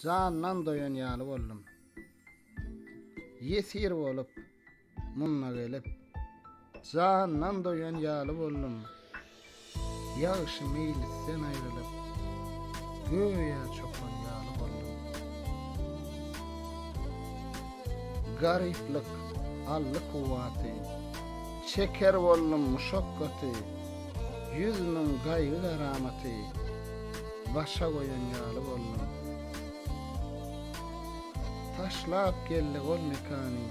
Candan doyan ýaly boldum. Yesir bolup munna gelip candan doyan ýaly boldum. Ýaşy meýlisten aýrylyp göýe çokan ýaly boldum. Garyplyk ally kuwaty çeker boldum muşakkaty. 100 000 gaýgy garamaty başa goýan ýaly boldum. Taşlap geldi gol mekani,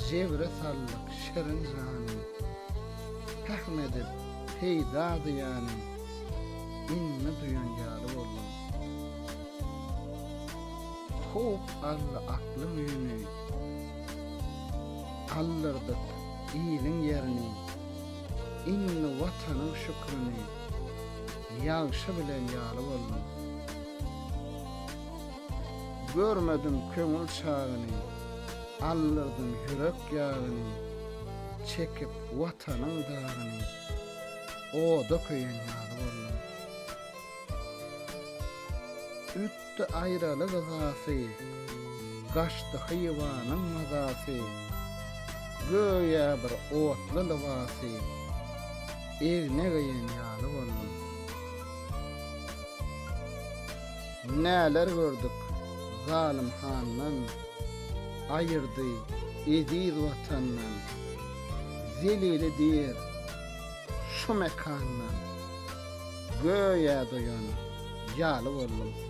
jebre sallyk şerin jany. Tahmedip peýda diýany, inni duýan ýaly boldum. Hop alla aklym ýüni, allyrdyk ýylyň ýerini, inni watanyň şükrini, ýagşy bilen ýaly boldum. Görmedim köňül çagyny, allyrdım ýürek ýagyny, çekip watanyň dagyny, oda köýen ýaly boldum. Ütdi aýralyk azasy, gaçdy hyýwanyň mazasy, göýe bir otly libasy, egne geýen ýaly boldum. Näler gördük zalim handan, ayırdı ediz vatandan, zelili dir şu mekandan, göğe doyan ýaly boldum.